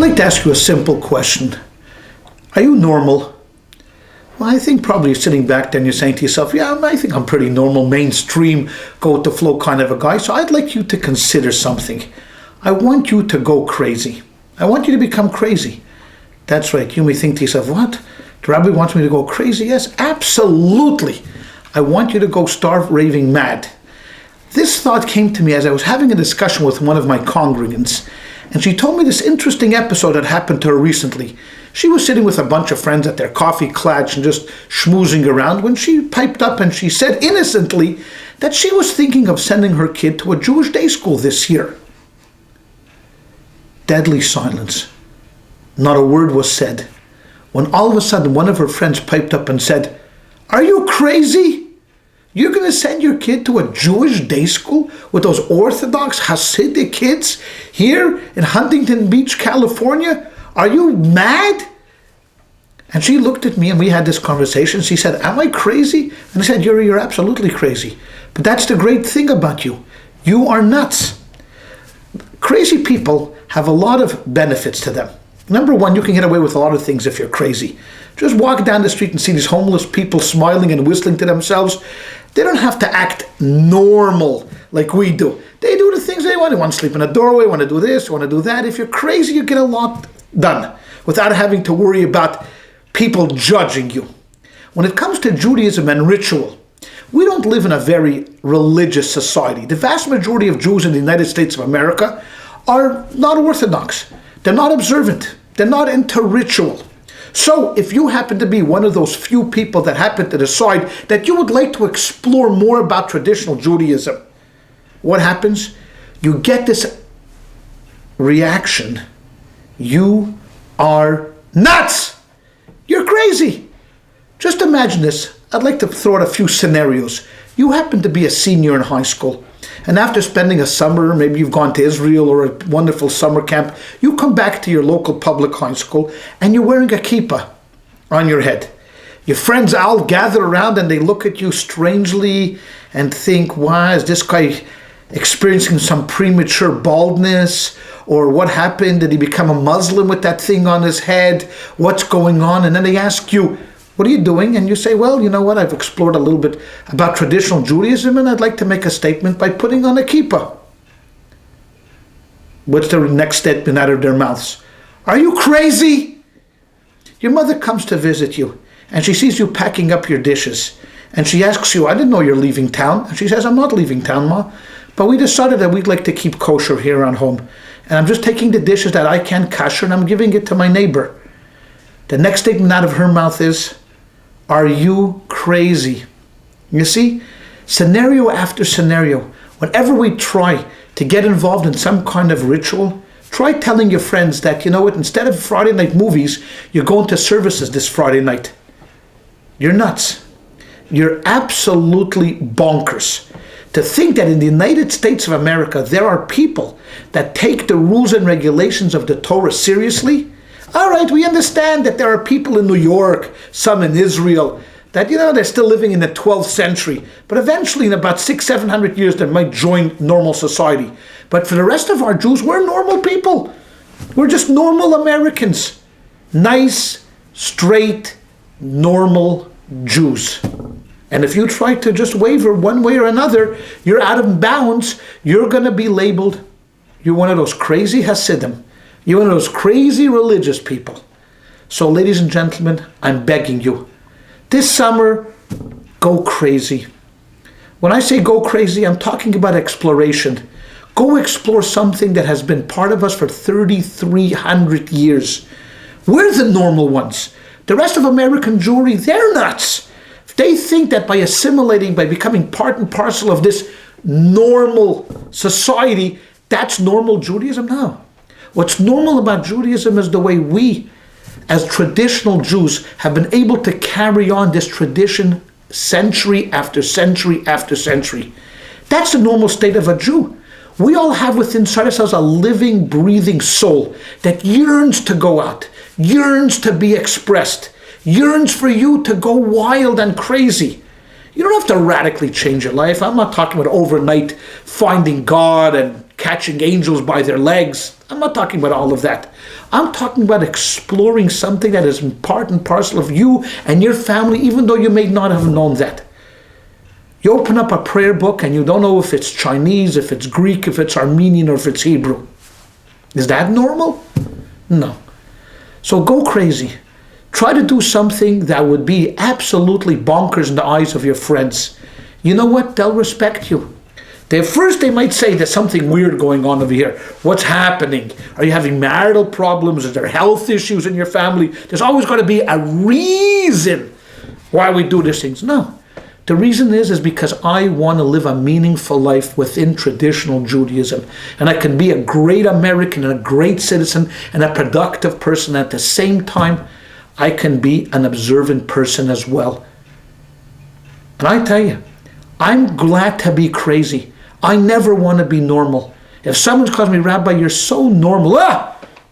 I'd like to ask you a simple question. Are you normal? Well, I think probably you're sitting back there and you're saying to yourself, yeah, I think I'm pretty normal, mainstream, go with the flow kind of a guy. So I'd like you to consider something. I want you to go crazy. I want you to become crazy. That's right. You may think to yourself, what? The rabbi wants me to go crazy? Yes, absolutely. I want you to go starve raving mad. This thought came to me as I was having a discussion with one of my congregants, and she told me this interesting episode that happened to her recently. She was sitting with a bunch of friends at their coffee klatch and just schmoozing around when she piped up and she said innocently that she was thinking of sending her kid to a Jewish day school this year. Deadly silence. Not a word was said, when all of a sudden one of her friends piped up and said, "Are you crazy? You're going to send your kid to a Jewish day school with those Orthodox Hasidic kids here in Huntington Beach, California? Are you mad?" And she looked at me and we had this conversation. She said, "Am I crazy?" And I said, you're absolutely crazy. But that's the great thing about you. You are nuts. Crazy people have a lot of benefits to them. Number one, you can get away with a lot of things if you're crazy. Just walk down the street and see these homeless people smiling and whistling to themselves. They don't have to act normal like we do. They do the things they want. They want to sleep in a doorway, want to do this, want to do that. If you're crazy, you get a lot done without having to worry about people judging you. When it comes to Judaism and ritual, we don't live in a very religious society. The vast majority of Jews in the United States of America are not Orthodox. They're not observant. They're not into ritual. So if you happen to be one of those few people that happen to decide that you would like to explore more about traditional Judaism, what happens? You get this reaction. You are nuts. You're crazy. Just imagine this. I'd like to throw out a few scenarios. You happen to be a senior in high school, and after spending a summer, maybe you've gone to Israel or a wonderful summer camp, you come back to your local public high school and you're wearing a kippah on your head. Your friends all gather around and they look at you strangely and think, why is this guy experiencing some premature baldness? Or what happened? Did he become a Muslim with that thing on his head? What's going on? And then they ask you, what are you doing? And you say, well, you know what? I've explored a little bit about traditional Judaism and I'd like to make a statement by putting on a kippah. What's the next statement out of their mouths? Are you crazy? Your mother comes to visit you and she sees you packing up your dishes. And she asks you, I didn't know you're leaving town. And she says, I'm not leaving town, Ma. But we decided that we'd like to keep kosher here around home. And I'm just taking the dishes that I can kosher and I'm giving it to my neighbor. The next statement out of her mouth is, are you crazy? You see, scenario after scenario, whenever we try to get involved in some kind of ritual, try telling your friends that, you know what, instead of Friday night movies, you're going to services this Friday night. You're nuts. You're absolutely bonkers. To think that in the United States of America, there are people that take the rules and regulations of the Torah seriously. All right, we understand that there are people in New York, some in Israel, that, you know, they're still living in the 12th century. But eventually, in about 600-700 years, they might join normal society. But for the rest of our Jews, we're normal people. We're just normal Americans. Nice, straight, normal Jews. And if you try to just waver one way or another, you're out of bounds. You're going to be labeled, you're one of those crazy Hasidim. You're one of those crazy religious people. So, ladies and gentlemen, I'm begging you, this summer, go crazy. When I say go crazy, I'm talking about exploration. Go explore something that has been part of us for 3,300 years. We're the normal ones. The rest of American Jewry, they're nuts. They think that by assimilating, by becoming part and parcel of this normal society, that's normal Judaism? No. What's normal about Judaism is the way we, as traditional Jews, have been able to carry on this tradition century after century after century. That's the normal state of a Jew. We all have within ourselves a living, breathing soul that yearns to go out, yearns to be expressed, yearns for you to go wild and crazy. You don't have to radically change your life. I'm not talking about overnight finding God and catching angels by their legs. I'm not talking about all of that. I'm talking about exploring something that is part and parcel of you and your family, even though you may not have known that. You open up a prayer book and you don't know if it's Chinese, if it's Greek, if it's Armenian, or if it's Hebrew. Is that normal? No. So go crazy. Try to do something that would be absolutely bonkers in the eyes of your friends. You know what? They'll respect you. First they might say there's something weird going on over here. What's happening? Are you having marital problems? Is there health issues in your family? There's always got to be a reason why we do these things. No. The reason is because I want to live a meaningful life within traditional Judaism. And I can be a great American and a great citizen and a productive person. At the same time, I can be an observant person as well. And I tell you, I'm glad to be crazy. I never want to be normal. If someone calls me, Rabbi, you're so normal,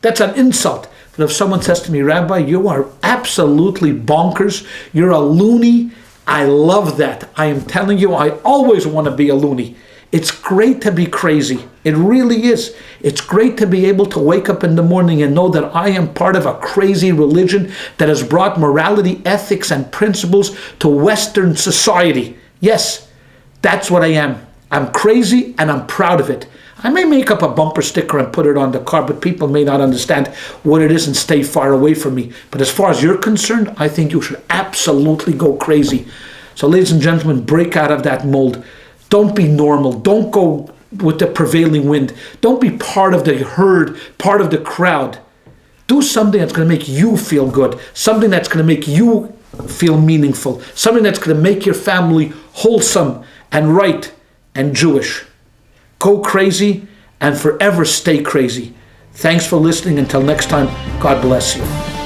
that's an insult. But if someone says to me, Rabbi, you are absolutely bonkers, you're a loony, I love that. I am telling you, I always want to be a loony. It's great to be crazy. It really is. It's great to be able to wake up in the morning and know that I am part of a crazy religion that has brought morality, ethics, and principles to Western society. Yes, that's what I am. I'm crazy and I'm proud of it. I may make up a bumper sticker and put it on the car, but people may not understand what it is and stay far away from me. But as far as you're concerned, I think you should absolutely go crazy. So ladies and gentlemen, break out of that mold. Don't be normal. Don't go with the prevailing wind. Don't be part of the herd, part of the crowd. Do something that's going to make you feel good. Something that's going to make you feel meaningful. Something that's going to make your family wholesome and right and Jewish. Go crazy and forever stay crazy. Thanks for listening. Until next time, God bless you.